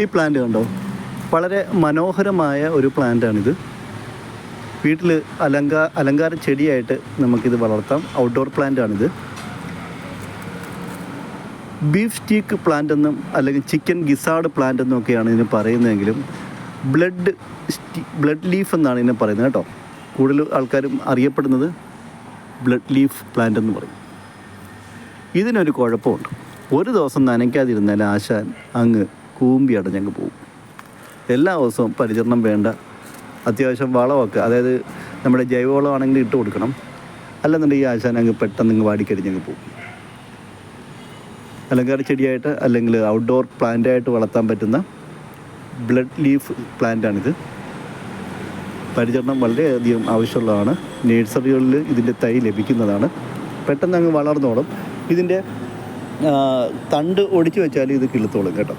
ഈ പ്ലാന്റ് കണ്ടോ, വളരെ മനോഹരമായ ഒരു പ്ലാന്റാണിത്. വീട്ടിൽ അലങ്കാര ചെടിയായിട്ട് നമുക്കിത് വളർത്താം. ഔട്ട്ഡോർ പ്ലാന്റാണിത്. ബീഫ് സ്റ്റീക്ക് പ്ലാന്റ് എന്നും അല്ലെങ്കിൽ ചിക്കൻ ഗിസാർഡ് പ്ലാന്റ് എന്നൊക്കെയാണ് ഇതിന് പറയുന്നതെങ്കിലും ബ്ലഡ് ലീഫ് എന്നാണ് ഇതിനെ പറയുന്നത് കേട്ടോ. കൂടുതൽ ആൾക്കാരും അറിയപ്പെടുന്നത് ബ്ലഡ് ലീഫ് പ്ലാന്റ് എന്ന് പറയും. ഇതിനൊരു കുഴപ്പമുണ്ട്. ഒരു ദിവസം നനയ്ക്കാതിരുന്നാൽ ആശാൻ അങ്ങ് കൂമ്പി അടഞ്ഞങ്ങ് പോകും. എല്ലാ ദിവസവും പരിചരണം വേണ്ട. അത്യാവശ്യം വളമൊക്കെ, അതായത് നമ്മുടെ ജൈവവളമാണെങ്കിൽ ഇട്ട് കൊടുക്കണം. അല്ലെന്നുണ്ടെങ്കിൽ ആശാൻ അങ്ങ് പെട്ടെന്ന് വാടിക്കരിഞ്ഞങ്ങ് പോകും. അലങ്കാര ചെടിയായിട്ട് അല്ലെങ്കിൽ ഔട്ട്ഡോർ പ്ലാന്റായിട്ട് വളർത്താൻ പറ്റുന്ന ബ്ലഡ് ലീഫ് പ്ലാന്റാണിത്. പരിചരണം വളരെയധികം ആവശ്യമുള്ളതാണ്. നേഴ്സറികളിൽ ഇതിൻ്റെ തൈ ലഭിക്കുന്നതാണ്. പെട്ടെന്ന് അങ്ങ് വളർന്നോളും. ഇതിൻ്റെ തണ്ട് ഒടിച്ചു വെച്ചാൽ ഇത് കിളുത്തോളും കേട്ടോ.